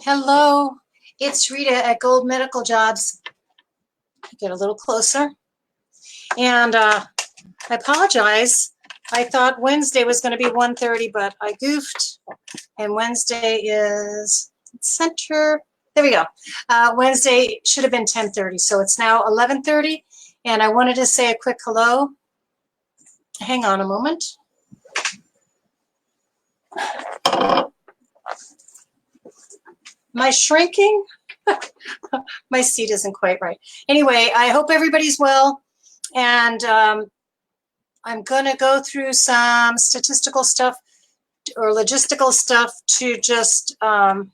Hello, it's Rita at Gold Medical Jobs. Get a little closer. And I apologize. I thought Wednesday was going to be 1:30, but I goofed. And Wednesday is center. There we go. Wednesday should have been 10:30, so it's now 11:30. And I wanted to say a quick hello. Hang on a moment. Am I shrinking? My seat isn't quite right. Anyway, I hope everybody's well. And I'm going to go through some statistical stuff or logistical stuff to just help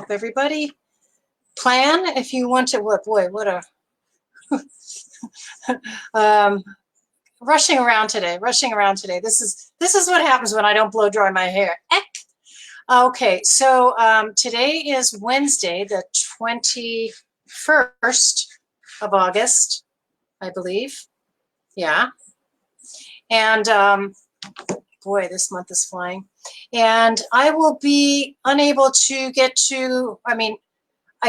everybody plan. If you want to, what a rushing around today. This is what happens when I don't blow dry my hair. Okay, so today is Wednesday, the 21st of August, I believe. Yeah. And boy, this month is flying. And I will be unable to get to, I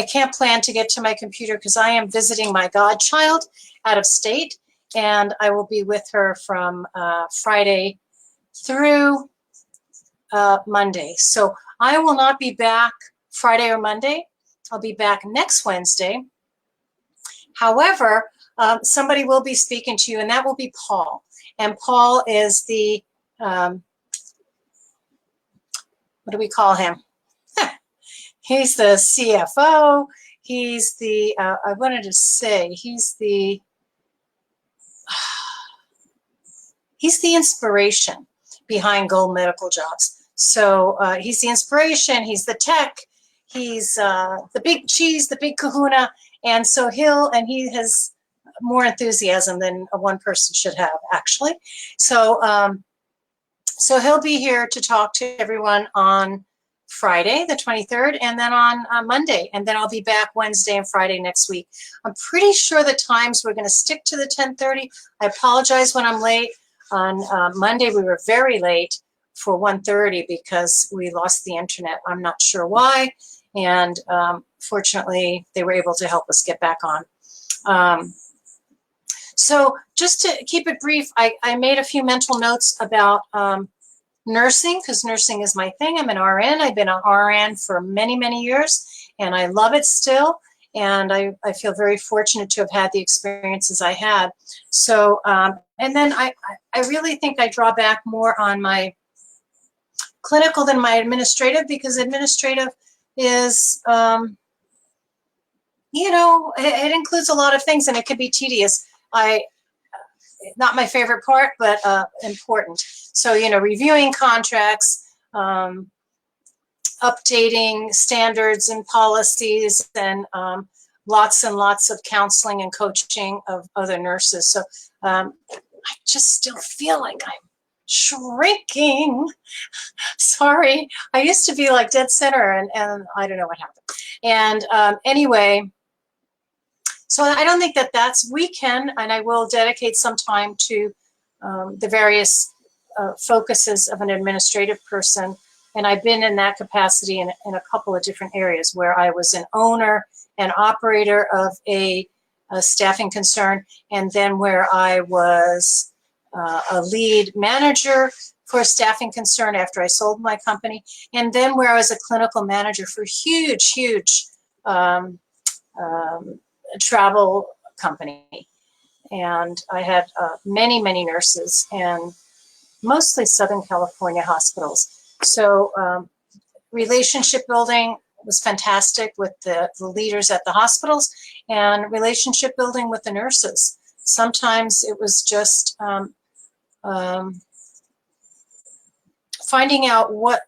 can't plan to get to my computer because I am visiting my godchild out of state. And I will be with her from Friday through Monday. So I will not be back Friday or Monday. I'll be back next Wednesday. However, somebody will be speaking to you, and that will be Paul. And Paul is the, what do we call him? He's the CFO. He's the, I wanted to say, he's the inspiration behind Gold Medical Jobs. So he's the inspiration, he's the tech, he's the big cheese, the big kahuna, and so he has more enthusiasm than one person should have, actually. So so he'll be here to talk to everyone on Friday, the 23rd, and then on Monday, and then I'll be back Wednesday and Friday next week. I'm pretty sure the times we're going to stick to the 10:30. I apologize when I'm late. On Monday, we were very late for 1:30 because we lost the internet. I'm not sure why, and fortunately, they were able to help us get back on. So just to keep it brief, I made a few mental notes about nursing, because nursing is my thing. I'm an RN. I've been an RN for many, many years, and I love it still. And I feel very fortunate to have had the experiences I had. So, and then I really think I draw back more on my clinical than my administrative, because administrative is, it includes a lot of things, and it could be tedious. Not my favorite part, but important. So, reviewing contracts, updating standards and policies, and lots and lots of counseling and coaching of other nurses. So I just still feel like I'm shrinking. Sorry. I used to be like dead center, and I don't know what happened. And anyway, so I don't think that's weekend, and I will dedicate some time to the various focuses of an administrative person. And I've been in that capacity in a couple of different areas where I was an owner and operator of a staffing concern, and then where I was a lead manager for a staffing concern after I sold my company, and then where I was a clinical manager for a huge travel company. And I had many, many nurses, and mostly Southern California hospitals. So relationship building was fantastic with the leaders at the hospitals, and relationship building with the nurses. Sometimes it was just finding out what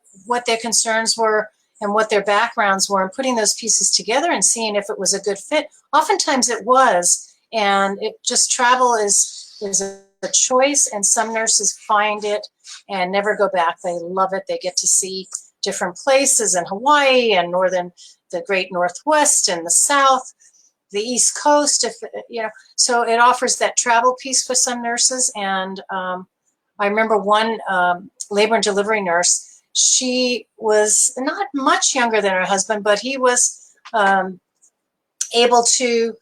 their concerns were and what their backgrounds were, and putting those pieces together and seeing if it was a good fit. Oftentimes it was, and it just, travel is a choice, and some nurses find it and never go back. They love it. They get to see different places in Hawaii and the great Northwest and the South, the East Coast, so it offers that travel piece for some nurses. And I remember one labor and delivery nurse she was not much younger than her husband, but he was able to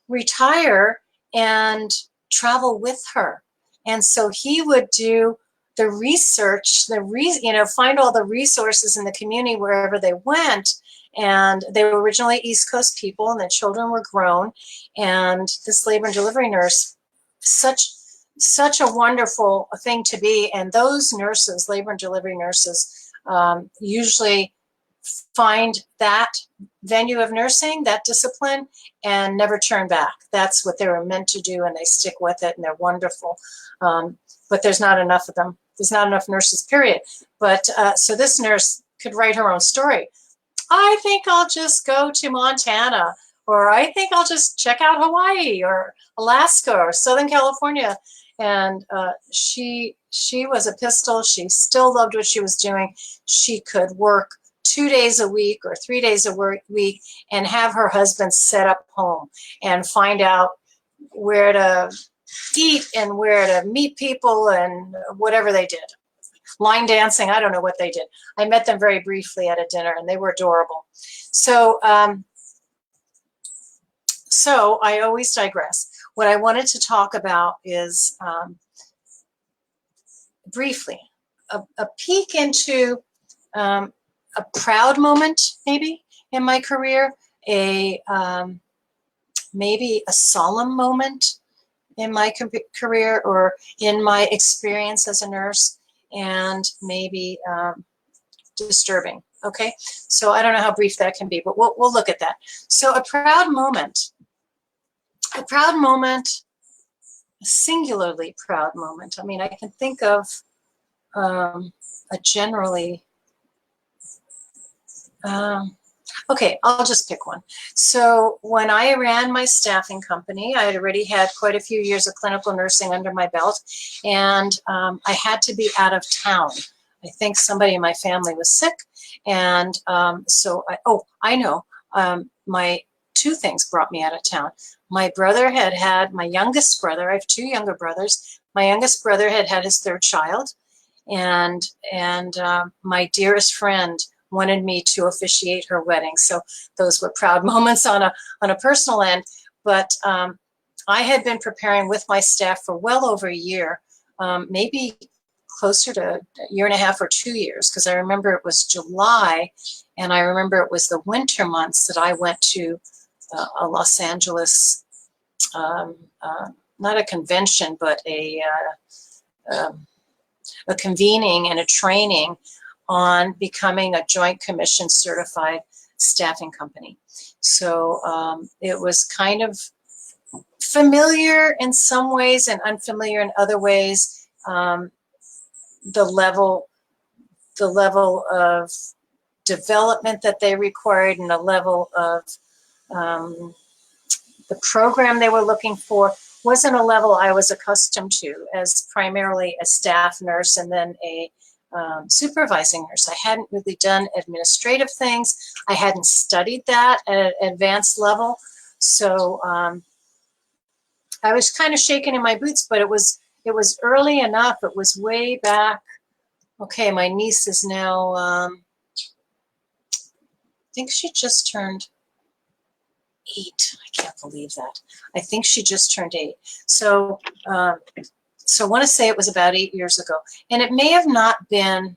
retire and travel with her. And so he would do the research, find all the resources in the community wherever they went. And they were originally East Coast people, and the children were grown. And this labor and delivery nurse, such a wonderful thing to be. And those nurses, labor and delivery nurses, usually find that venue of nursing, that discipline, and never turn back. That's what they were meant to do, and they stick with it, and they're wonderful. But there's not enough of them. There's not enough nurses, period. But so this nurse could write her own story. I think I'll just go to Montana, or I think I'll just check out Hawaii or Alaska or Southern California. And she was a pistol. She still loved what she was doing. She could work 2 days a week or 3 days a week and have her husband set up home and find out where to eat and where to meet people and whatever they did. Line dancing, I don't know what they did. I met them very briefly at a dinner, and they were adorable. So, so I always digress. What I wanted to talk about is briefly a peek into a proud moment, maybe in my career, maybe a solemn moment in my career or in my experience as a nurse, and maybe disturbing. Okay, so I don't know how brief that can be, but we'll look at that. So a proud moment, a singularly proud moment. I mean, I can think of a generally, okay, I'll just pick one. So when I ran my staffing company, I had already had quite a few years of clinical nursing under my belt, and I had to be out of town. I think somebody in my family was sick, and so I know, my two things brought me out of town. My brother had my youngest brother, I have two younger brothers, my youngest brother had his third child, and my dearest friend wanted me to officiate her wedding. So those were proud moments on a personal end. But I had been preparing with my staff for well over a year, maybe closer to a year and a half or 2 years, because I remember it was July, and I remember it was the winter months that I went to a Los Angeles, not a convention, but a convening and a training on becoming a Joint Commission certified staffing company. So it was kind of familiar in some ways and unfamiliar in other ways. The level of development that they required and the level of the program they were looking for wasn't a level I was accustomed to as primarily a staff nurse and then a supervising nurse. I hadn't really done administrative things. I hadn't studied that at an advanced level. So I was kind of shaking in my boots, but it was early enough. It was way back. Okay, my niece is now, I think she just turned 8. I can't believe that. I think she just turned 8. So, so I want to say it was about 8 years ago. And it may have not been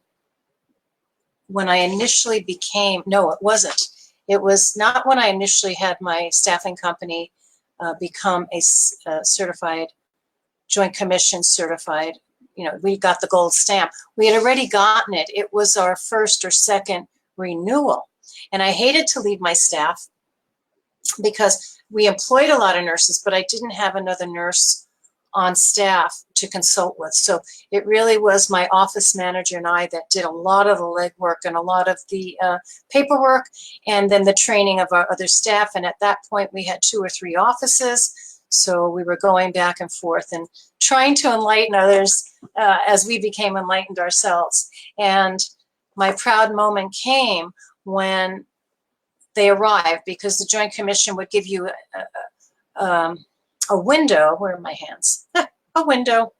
when I initially became, no, it wasn't. It was not when I initially had my staffing company become a certified, Joint Commission certified. You know, we got the gold stamp. We had already gotten it. It was our first or second renewal. And I hated to leave my staff because we employed a lot of nurses, but I didn't have another nurse on staff to consult with. So it really was my office manager and I that did a lot of the legwork and a lot of the paperwork, and then the training of our other staff. And at that point, we had 2 or 3 offices. So we were going back and forth and trying to enlighten others as we became enlightened ourselves. And my proud moment came when they arrived, because the Joint Commission would give you a window. Where are my hands? A window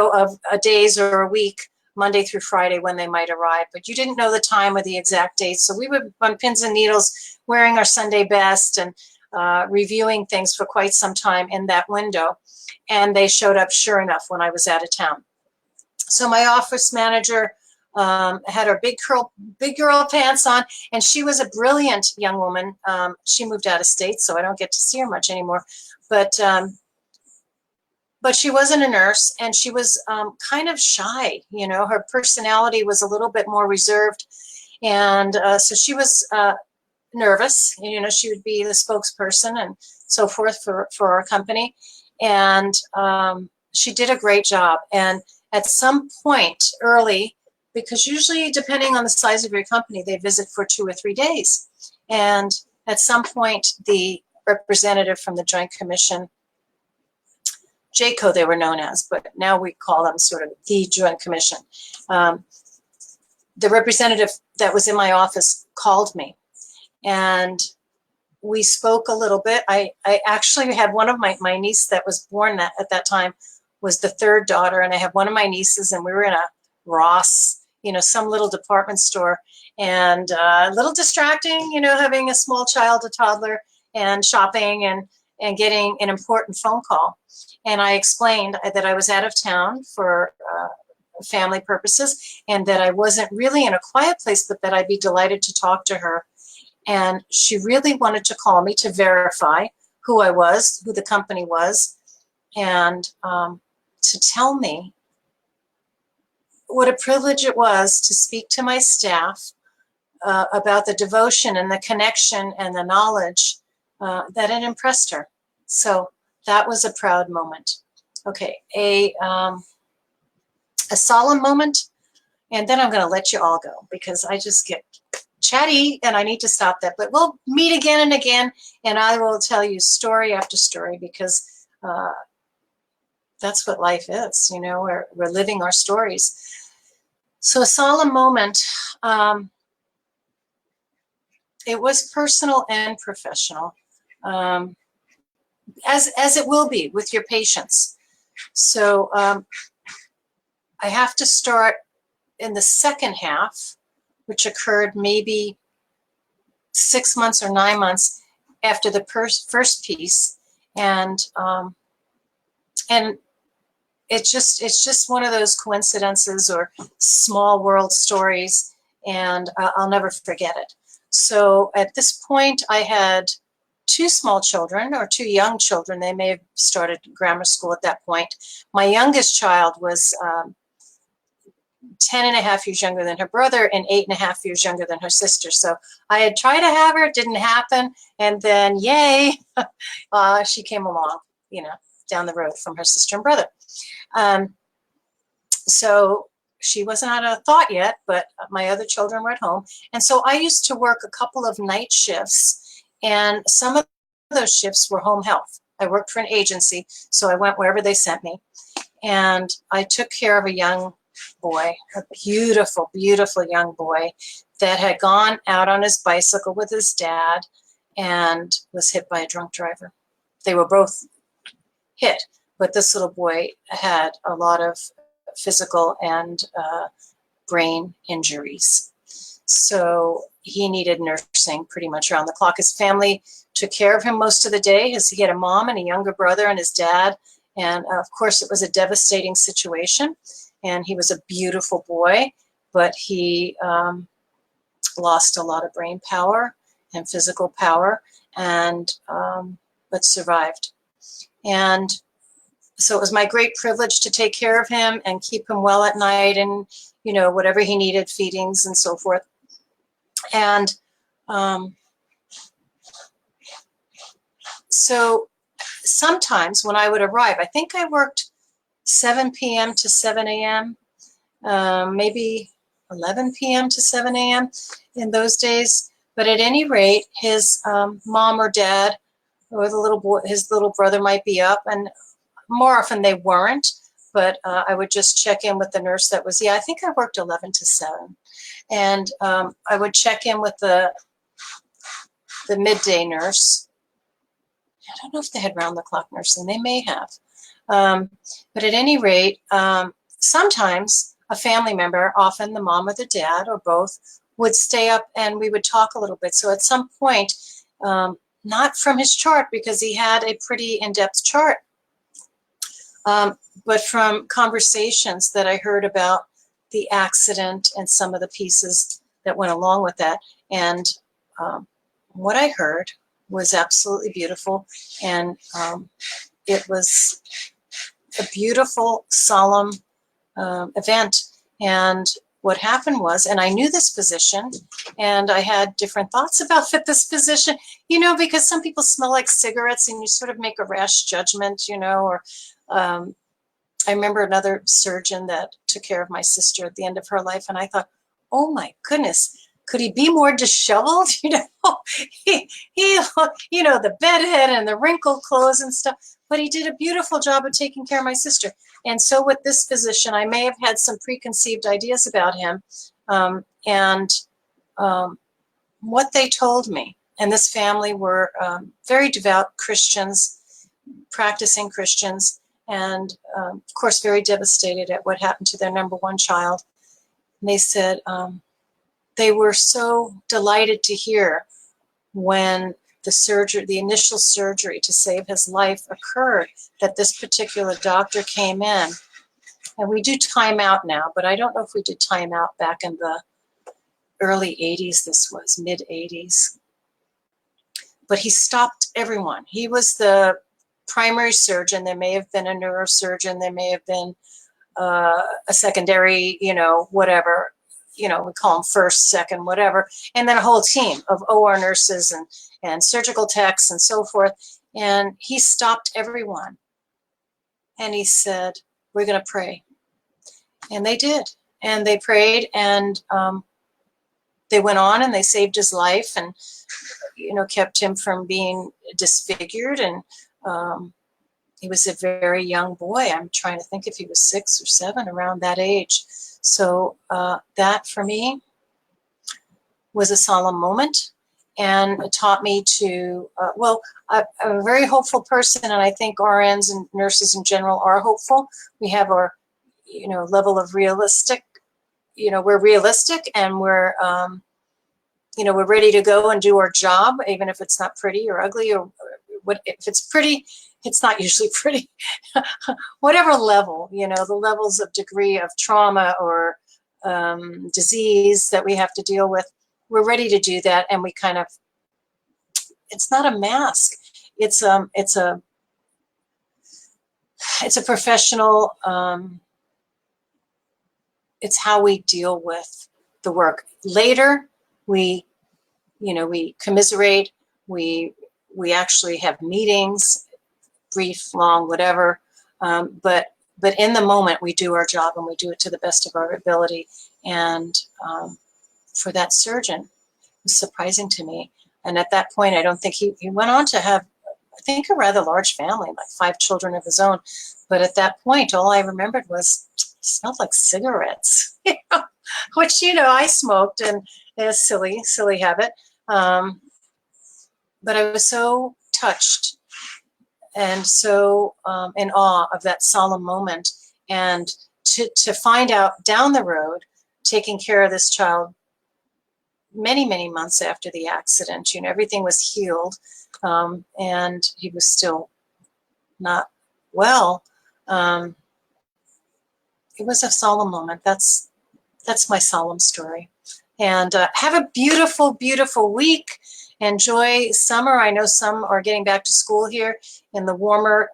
of a days or a week Monday through Friday when they might arrive, but you didn't know the time or the exact date. So we would on pins and needles, wearing our Sunday best and reviewing things for quite some time in that window. And they showed up sure enough when I was out of town. So my office manager had her big girl pants on, and she was a brilliant young woman. She moved out of state, so I don't get to see her much anymore. But she wasn't a nurse, and she was kind of shy. You know, her personality was a little bit more reserved, and so she was nervous. You know, she would be the spokesperson and so forth for our company, and she did a great job. And at some point early, because usually depending on the size of your company, they visit for 2 or 3 days. And at some point, the representative from the Joint Commission, JCAHO they were known as, but now we call them sort of the Joint Commission. The representative that was in my office called me, and we spoke a little bit. I actually had one of my niece that was born at that time was the third daughter, and I have one of my nieces, and we were in a Ross, you know, some little department store, and a little distracting, you know, having a small child, a toddler, and shopping and getting an important phone call. And I explained that I was out of town for family purposes, and that I wasn't really in a quiet place, but that I'd be delighted to talk to her. And she really wanted to call me to verify who I was, who the company was, and to tell me what a privilege it was to speak to my staff about the devotion and the connection and the knowledge that had impressed her. So that was a proud moment. Okay, a solemn moment, and then I'm going to let you all go because I just get chatty and I need to stop that. But we'll meet again and again, and I will tell you story after story, because that's what life is. You know, we're living our stories. So a solemn moment, it was personal and professional, as it will be with your patients. So I have to start in the second half, which occurred maybe 6 months or 9 months after the first piece, and it's just one of those coincidences or small world stories, and I'll never forget it. So at this point, I had 2 small children, or 2 young children. They may have started grammar school at that point. My youngest child was 10.5 years younger than her brother and 8.5 years younger than her sister. So I had tried to have her, it didn't happen. And then, yay, she came along, you know, down the road from her sister and brother. So she wasn't out of thought yet, but my other children were at home. And so I used to work a couple of night shifts, and some of those shifts were home health. I worked for an agency, so I went wherever they sent me. And I took care of a young boy, a beautiful, beautiful young boy that had gone out on his bicycle with his dad and was hit by a drunk driver. They were both hit, but this little boy had a lot of physical and brain injuries. So he needed nursing pretty much around the clock. His family took care of him most of the day, as he had a mom and a younger brother and his dad. And of course, it was a devastating situation. And he was a beautiful boy, but he lost a lot of brain power and physical power, and but survived. And so it was my great privilege to take care of him and keep him well at night, and, you know, whatever he needed, feedings and so forth. And so sometimes when I would arrive, I think I worked 7 p.m. to 7 a.m., maybe 11 p.m. to 7 a.m. in those days. But at any rate, his mom or dad or the little boy, his little brother might be up, and more often they weren't. But I would just check in with the nurse that was, I think I worked 11 to 7. And I would check in with the midday nurse. I don't know if they had round-the-clock nursing. They may have. But at any rate, sometimes a family member, often the mom or the dad or both, would stay up and we would talk a little bit. So at some point, not from his chart, because he had a pretty in-depth chart, but from conversations that I heard about the accident and some of the pieces that went along with that. And what I heard was absolutely beautiful. And it was a beautiful, solemn event. And what happened was, and I knew this physician, and I had different thoughts about this physician, you know, because some people smell like cigarettes and you sort of make a rash judgment, you know, or I remember another surgeon that took care of my sister at the end of her life, and I thought, oh my goodness, could he be more disheveled? You know, he you know, the bedhead and the wrinkled clothes and stuff, but he did a beautiful job of taking care of my sister. And so with this physician, I may have had some preconceived ideas about him, and what they told me, and this family were very devout Christians, practicing Christians, and of course very devastated at what happened to their number one child. And they said they were so delighted to hear when the surgery, the initial surgery to save his life occurred, that this particular doctor came in. And we do time out now, but I don't know if we did time out back in the early 80s. This was mid 80s. But he stopped everyone. He was the primary surgeon. There may have been a neurosurgeon. There may have been a secondary, you know, whatever, you know, we call them first, second, whatever. And then a whole team of OR nurses and surgical techs and so forth. And he stopped everyone. And he said, we're going to pray. And they did. And they prayed, and they went on and they saved his life and, you know, kept him from being disfigured. And he was a very young boy. I'm trying to think if he was 6 or 7, around that age. So that for me was a solemn moment, and it taught me to, well, I'm a very hopeful person, and I think RNs and nurses in general are hopeful. We have our, you know, level of realistic, you know, we're realistic, and we're, you know, we're ready to go and do our job, even if it's not pretty or ugly, or what, if it's pretty, it's not usually pretty. Whatever level, you know, the levels of degree of trauma or disease that we have to deal with, we're ready to do that. And we kind of, it's not a mask. It's a professional, it's how we deal with the work. Later, we, you know, we commiserate, we actually have meetings, brief, long, whatever, but in the moment we do our job, and we do it to the best of our ability. And for that surgeon, it was surprising to me. And at that point, I don't think he went on to have, I think, a rather large family, like 5 children of his own. But at that point, all I remembered was it smelled like cigarettes, you know, which, you know, I smoked, and it's a silly habit. But I was so touched and so in awe of that solemn moment. And to find out down the road, taking care of this child many, many months after the accident, you know, everything was healed, and he was still not well. It was a solemn moment. That's my solemn story. And have a beautiful, beautiful week. Enjoy summer. I know some are getting back to school here in the warmer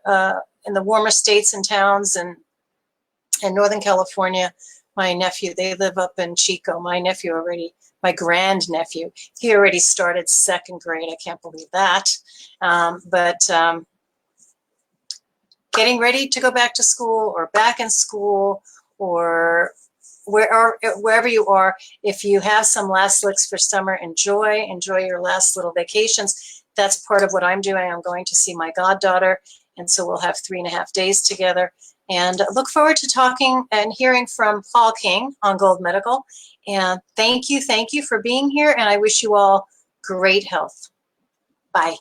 states and towns, and in Northern California. My nephew, they live up in Chico. My grandnephew, he already started 2nd grade. I can't believe that. But getting ready to go back to school, or back in school, or wherever you are, if you have some last licks for summer, enjoy your last little vacations. That's part of what I'm doing. I'm going to see my goddaughter, and so we'll have 3.5 days together. And look forward to talking and hearing from Paul King on Gold Medical. And thank you for being here, and I wish you all great health. Bye.